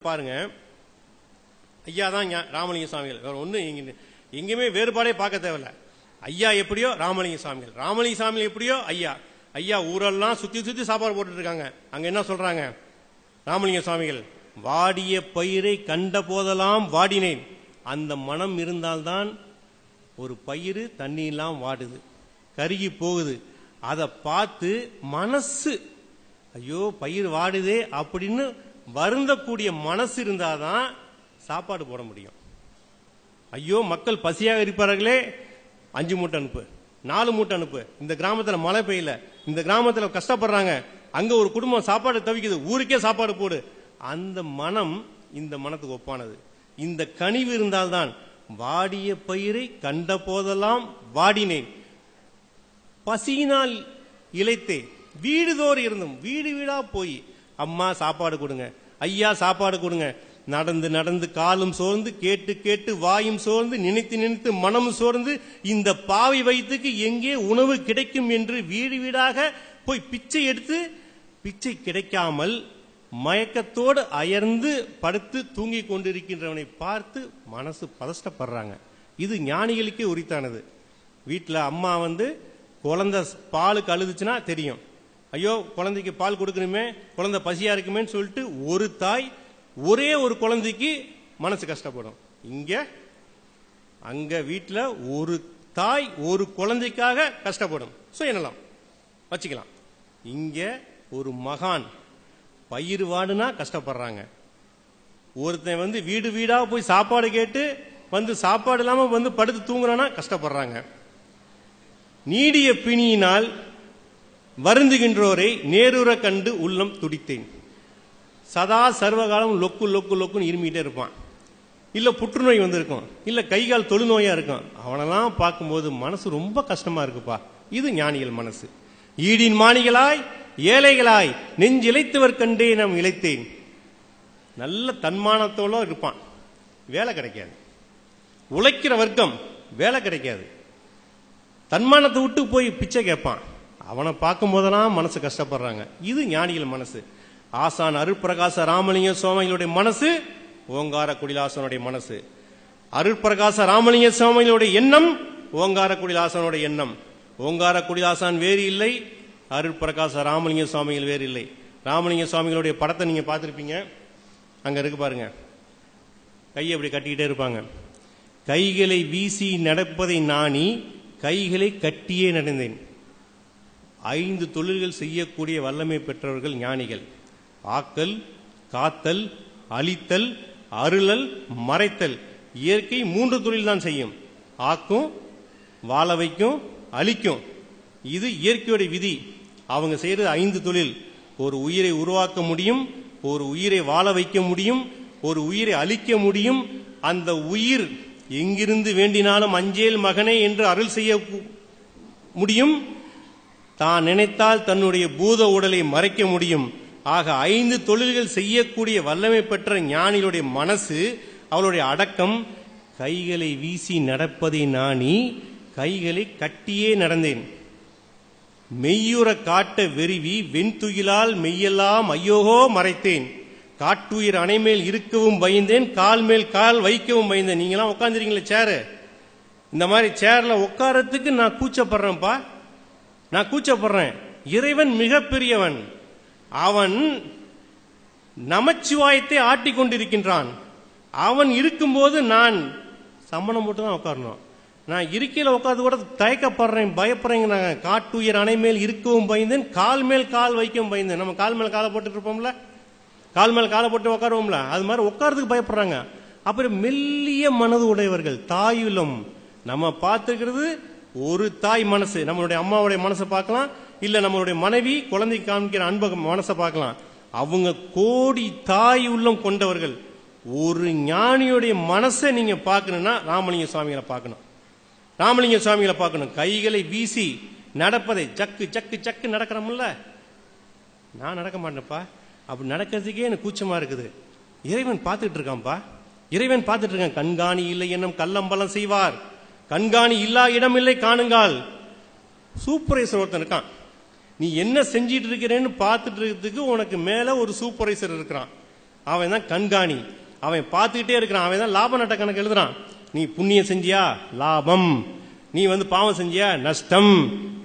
பாருங்க, ஐயா தான் ராமலிங்க சுவாமிகள். வேற ஒண்ணு எங்கேயுமே வேறுபாடே பார்க்க தேவையில்ல. ஐயா எப்படியோ ராமலிங்க சுவாமிகள், ராமலிங்க சுவாமிகள் எப்படியோ ஐயா. ஐயா ஊரெல்லாம் சுத்தி சுத்தி சாப்பாடு போட்டுட்டு இருக்காங்க. அங்க என்ன சொல்றாங்க ராமலிங்க சுவாமிகள்? வாடிய பயிரை கண்ட போதெல்லாம் வாடினேன். அந்த மனம் இருந்தால்தான் ஒரு பயிர் தண்ணியெல்லாம் வாடுது, கருகி போகுது. அதை பார்த்து மனசு ஐயோ பயிர் வாடுதே அப்படின்னு வருந்தக்கூடிய மனசு இருந்தாதான் சாப்பாடு போட முடியும். ஐயோ மக்கள் பசியாக இருப்பார்களே, 5 மூட்டை அனுப்பு, 4 மூட்டை அனுப்பு. இந்த கிராமத்தில் மழை பெய்யல, இந்த கிராமத்தில் கஷ்டப்படுறாங்க, அங்க ஒரு குடும்பம் சாப்பாடு தவிக்குது, ஊருக்கே சாப்பாடு போடு. அந்த மனம் இந்த மனத்துக்கு ஒப்பானது. இந்த கனிவு இருந்தால்தான் வாடிய பயிரை கண்ட போதெல்லாம் வாடினேன், பசியினால் இளைத்தேன். வீடுதோறு இருந்தும் வீடு வீடா போய் அம்மா சாப்பாடு கொடுங்க, ஐயா சாப்பாடு கொடுங்க. நடந்து நடந்து காலும் சோர்ந்து, கேட்டு கேட்டு வாயும் சோர்ந்து, நினைத்து நினைத்து மனம் சோர்ந்து, இந்த பாவி வயிற்றுக்கு எங்கே உணவு கிடைக்கும் என்று வீடு வீடாக போய் பிச்சை எடுத்து, பிச்சை கிடைக்காமல் மயக்கத்தோடு அயர்ந்து படுத்து தூங்கி கொண்டிருக்கின்றவனை பார்த்து மனசு பதஷ்டப்படுறாங்க. இது ஞானிகளுக்கே உரித்தானது. வீட்டில் அம்மா குழந்தை பாலுக்கு அழுதுச்சுன்னா தெரியும், ஐயோ குழந்தைக்கு பால் கொடுக்கணுமே, குழந்தை பசியா இருக்குமே சொல்லிட்டு ஒரு தாய் ஒரே ஒரு குழந்தைக்கு மனசு கஷ்டப்படும். அங்க வீட்டில் ஒரு தாய் ஒரு குழந்தைக்காக கஷ்டப்படும். என்னலாம் வச்சுக்கலாம். இங்க ஒரு மகான் பயிர் வாடுனா கஷ்டப்படுறாங்க. ஒருத்தன் வீடு வீடா போய் சாப்பாடு கேட்டு சாப்பாடு இல்லாம படுத்து தூங்குறானா கஷ்டப்படுறாங்க. நீடிய பிணியினால் வருந்துகின்றோரை நேருற கண்டு உள்ளம் துடித்தேன். சதா சர்வகாலம் லொக்கு லொக்கு லொக்குன்னு இருமிட்டே இருப்பான், இல்ல புற்றுநோய் வந்திருக்கும், இல்ல கைகால் தொழுநோயா இருக்கும். அவனெல்லாம் பார்க்கும்போது மனசு ரொம்ப கஷ்டமா இருக்குப்பா. இது ஞானிகள் மனசு. ஈடின் மாணிகளாய் ஏழைகளாய் நெஞ்சிழைத்தவர் கண்டே நாம் இழைத்தேன். நல்ல தன்மானத்தோட இருப்பான், வேலை கிடைக்காது. உழைக்கிற வர்க்கம் வேலை கிடைக்காது, தன்மானத்தை விட்டு போய் பிச்சை கேட்பான். அவனை பார்க்கும் போதெல்லாம் மனசு கஷ்டப்படுறாங்க. இது ஞானிகள் மனசு. ஆசான் அருட்பிரகாச ராமலிங்க சுவாமிகளுடைய மனசு ஓங்கார குடிலாசனுடைய மனசு. அருட்பிரகாச ராமலிங்க சுவாமிகளுடைய எண்ணம் ஓங்கார குடிலாசனுடைய எண்ணம். ஓங்கார குடிலாசான் வேறு இல்லை, அருட்பிரகாச ராமலிங்க சுவாமிகள் வேறு இல்லை. ராமலிங்க சுவாமிகளுடைய படத்தை நீங்க பார்த்திருப்பீங்க, அங்க இருக்கு பாருங்க. கையை அப்படி கட்டிக்கிட்டே இருப்பாங்க. கைகளை வீசி நடப்பதை நாணி கைகளை கட்டியே நடந்தேன். 5 தொழில்கள் செய்யக்கூடிய வல்லமை பெற்றவர்கள் ஞானிகள். ஆக்கல், காத்தல், அழித்தல், அருளல், மறைத்தல். இயற்கை 3 தொழில் தான் செய்யும். ஆக்கும், வாழ வைக்கும், அழிக்கும். இது இயற்கையோட விதி. அவங்க செய்யறது 5 தொழில். ஒரு உயிரை உருவாக்க முடியும், ஒரு உயிரை வாழ வைக்க முடியும், ஒரு உயிரை அழிக்க முடியும். அந்த உயிர் எங்கிருந்து வேண்டினாலும் அஞ்சேல் மகனே என்று அருள் செய்ய முடியும். தான் நினைத்தால் தன்னுடைய பூத உடலை மறைக்க முடியும். ஆக 5 தொழில்கள் செய்யக்கூடிய வல்லமை பெற்ற ஞானிகளுடைய மனசு, அவளுடைய அடக்கம், கைகளை வீசி நடப்பதை நாணி கைகளை கட்டியே நடந்தேன். மெய்யுற காட்ட வெறிவி வெண்துயிலால் மெய்யெல்லாம் ஐயோகோ மறைத்தேன். காட்டுயிர் அணைமேல் இருக்கவும் பயந்தேன், கால் மேல் கால் வைக்கவும் பயந்தேன். நீங்களாம் உட்காந்துருக்கீங்களே சேரு, இந்த மாதிரி சேர்ல உட்காரத்துக்கு நான் கூச்சப்படுறேன்ப்பா, நான் கூச்சப்படுறேன். இறைவன் மிகப்பெரியவன். அவன் நமச்சிவாயத்தை ஆட்டி கொண்டிருக்கின்றான். அவன் இருக்கும்போது நான் சம்மணம் போட்டு தான் உட்காரணும். நான் இருக்கையில உட்காந்து கூட தயக்கப்படுறேன், பயப்படுறேங்க. நான் காட்டுயிர் அணைமேல் இருக்கவும் பயந்தேன், கால் மேல் கால் வைக்கவும் பயந்தேன். நம்ம கால் மேல காலை போட்டுட்டு இருப்போம்ல, கால் மேல காலை போட்டு உட்காருவோம்ல, அது மாதிரி உட்காரத்துக்கு பயப்படுறாங்க. அப்புறம் மெல்லிய மனது உடையவர்கள், தாயுலம். நம்ம பார்த்துக்கிறது ஒரு தாய் மனசு, நம்மளுடைய அம்மாவுடைய மனசை பார்க்கலாம், இல்ல நம்மளுடைய மனைவி குழந்தைக்கு காமிக்கிற அன்பு மனசை பார்க்கலாம். அவங்க கோடி தாய் உள்ளம் கொண்டவர்கள். ஒரு ஞானியுடைய மனசை நீங்க பார்க்கணும்னா ராமலிங்க சுவாமிகளை பார்க்கணும். ராமலிங்க சுவாமிகளை பார்க்கணும். கைகளை வீசி நடப்பதை, ஜக்கு ஜக்கு ஜக்கு நடக்கிறோம்ல, நான் நடக்க மாட்டேன்ப்பா, அப்படி நடக்கிறதுக்கே எனக்கு கூச்சமா இருக்குது. இறைவன் பார்த்துட்டு இருக்கான்ப்பா, இறைவன் பார்த்துட்டு இருக்கான். கண்காணி இல்லை என்னும் கள்ளம்பலம் செய்வார், கண்காணி இல்லா இடம் இல்லை காணுங்கால். சூப்பர்வைசர் ஒருத்தன் இருக்கான், நீ என்ன செஞ்சிட்டு இருக்கிறேன்னு பார்த்துட்டு இருக்கிறதுக்கு உனக்கு மேல ஒரு சூப்பர்வைசர் இருக்கிறான். அவன் தான் கண்காணி. அவன் பார்த்துக்கிட்டே இருக்கிறான். அவன் தான் லாப நட்ட கணக்கு எழுதுறான். நீ புண்ணியம் செஞ்சியா லாபம், நீ பாவம் செஞ்சியா நஷ்டம்,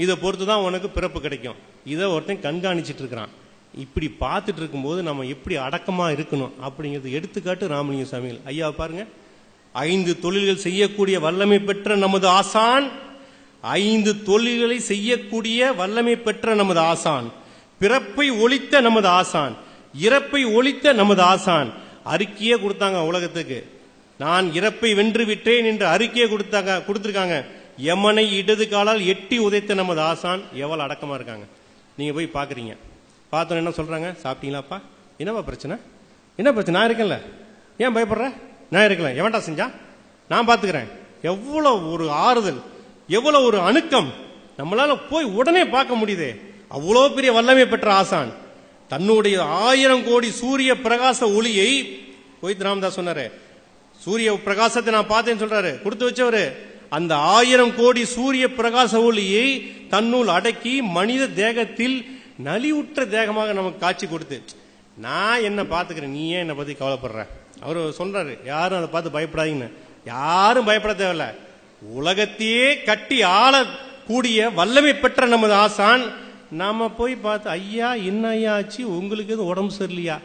இதை பொறுத்து தான் உனக்கு பிறப்பு கிடைக்கும். இதை ஒருத்தன் கண்காணிச்சிட்டு இருக்கிறான். இப்படி பார்த்துட்டு இருக்கும்போது நம்ம எப்படி அடக்கமா இருக்கணும் அப்படிங்கிறது எடுத்துக்காட்டு ராமலிங்க சாமிகள் ஐயா பாருங்க. 5 தொழில்கள் செய்யக்கூடிய வல்லமை பெற்ற நமது ஆசான், 5 தொழில்களை செய்யக்கூடிய வல்லமை பெற்ற நமது ஆசான், பிறப்பை ஒழித்த நமது ஆசான், இறப்பை ஒழித்த நமது ஆசான் அறிக்கையே கொடுத்தாங்க உலகத்துக்கு. நான் இறப்பை வென்று விட்டேன் என்று அறிக்கையே கொடுத்திருக்காங்க. யமனை இடது காலால் எட்டி உதைத்த நமது ஆசான் எவ்வளவு அடக்கமா இருக்காங்க. நீங்க போய் பாக்குறீங்க, பார்த்தோன்னு என்ன சொல்றாங்க, சாப்பிட்டீங்களாப்பா, என்னப்பா பிரச்சனை, என்ன பிரச்சனை, நான் இருக்கேன்ல, ஏன் பயப்படுற, நான் இருக்கல, எவன்டா செஞ்சா, நான் பாத்துக்கிறேன். எவ்வளவு ஒரு ஆறுதல், எவ்வளவு ஒரு அணுக்கம், நம்மளால போய் உடனே பார்க்க முடியுது. அவ்வளவு பெரிய வல்லமை பெற்ற ஆசான் தன்னுடைய 1000 கோடி சூரிய பிரகாச ஒளியை கோயித் ராமதாஸ் சொன்னாரு, சூரிய பிரகாசத்தை நான் பார்த்தேன்னு சொல்றாரு, கொடுத்து வச்சவரு. அந்த 1000 கோடி சூரிய பிரகாச ஒளியை தன்னுள் அடக்கி மனித தேகத்தில் நலிவுற்ற தேகமாக நமக்கு காட்சி கொடுத்து, நான் என்ன பாத்துக்கிறேன், நீ ஏன் என்னை பத்தி கவலைப்படுற. அவரு சொல்றாரு, யாரும் அதை பார்த்து பயப்படாதீங்கன்னு. யாரும் பயப்பட தேவையில்ல. உலகத்தையே கட்டி ஆளக்கூடிய வல்லமை பெற்ற நமது ஆசான் நாம போய் பார்த்து, ஐயா என்ன ஐயா ஆச்சு, உங்களுக்கு எதுவும் உடம்பு சரியில்லையா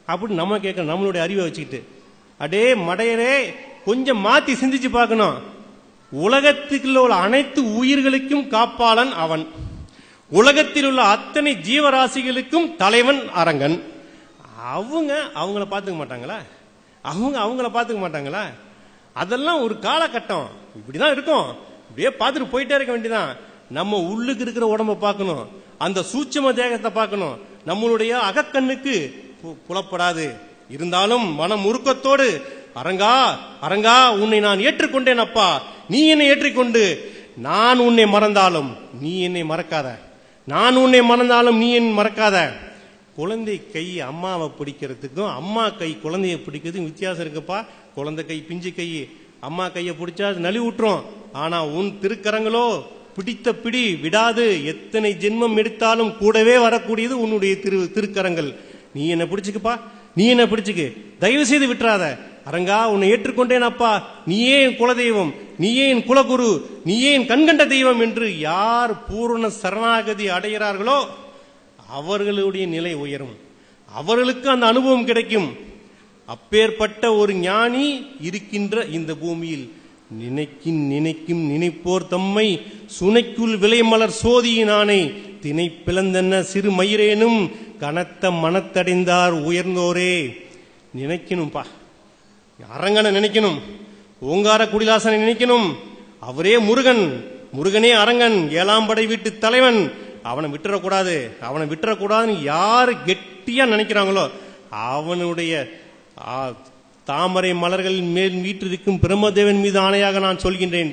அப்படின்னு நம்ம கேட்கணும். நம்மளுடைய அறிவை வச்சுக்கிட்டு அடே மடையரே கொஞ்சம் மாத்தி சிந்திச்சு பார்க்கணும். உலகத்துக்குள்ள உள்ள அனைத்து உயிர்களுக்கும் காப்பாளன் அவன், உலகத்தில் உள்ள அத்தனை ஜீவராசிகளுக்கும் தலைவன் அரங்கன். அவங்கள பார்த்துக்க மாட்டாங்களா, அவங்கள பார்த்துக்க மாட்டாங்களா. அதெல்லாம் ஒரு காலகட்டம், இப்படிதான் இருக்கும். இப்படியே பார்த்துட்டு போயிட்டே இருக்க வேண்டியதான். நம்ம உள்ளுக்கு இருக்கிற உடம்ப பார்க்கணும், அந்த சூட்சும தேகத்தை பார்க்கணும். நம்மளுடைய அகக்கண்ணுக்கு புலப்படாது. இருந்தாலும் மனம் உருக்கத்தோடு, அரங்கா அரங்கா உன்னை நான் ஏற்றுக்கொண்டேன் அப்பா, நீ என்னை ஏற்றிக்கொண்டு, நான் உன்னை மறந்தாலும் நீ என்னை மறக்காத, நான் உன்னை மறந்தாலும் நீ என்னை மறக்காத. குழந்தை கை அம்மாவை பிடிக்கிறதுக்கும் அம்மா கை குழந்தைய பிடிக்கிறதுக்கும் வித்தியாசம் இருக்குப்பா. குழந்தை கை பிஞ்சு கை, அம்மா கையை பிடிச்சா அது நலி விட்டுரும். ஆனா உன் திருக்கரங்களோ பிடித்த பிடி விடாது. எத்தனை ஜென்மம் எடுத்தாலும் கூடவே வரக்கூடியது உன்னுடைய திருக்கரங்கள். நீ என்ன பிடிச்சுக்குப்பா, நீ என்ன பிடிச்சுக்கு, தயவு செய்து விட்டுறாத. அரங்கா உன்னை ஏற்றுக்கொண்டேன் அப்பா, நீயே என் குலதெய்வம், நீயே என் குலகுரு, நீயே என் கண்கண்ட தெய்வம் என்று யார் பூரண சரணாகதி அடைகிறார்களோ அவர்களுடைய நிலை உயரும், அவர்களுக்கு அந்த அனுபவம் கிடைக்கும். அப்பேற்பட்ட ஒரு ஞானி இருக்கின்ற இந்த பூமியில் நினைக்கும் நினைப்போர் தம்மை சுனைக்குள் விளைமலர் சோதியினானை தினை பிளந்தென்ன சிறு மயிரேனும் கனத்த மனத்தடைந்தார் உயர்ந்தோரே. நினைக்கணும்பா, அரங்கனை நினைக்கணும், ஓங்கார குடிலாசனை நினைக்கணும். அவரே முருகன், முருகனே அரங்கன், 7ஆம் படை வீட்டு தலைவன். அவனை விட்டுறக்கூடாதுன்னு யாரு கெட்டியா நினைக்கிறாங்களோ அவனுடைய தாமரை மலர்களின் மேல் வீற்றிருக்கும் பிரம்மதேவன் மீது ஆணையாக நான் சொல்கின்றேன்.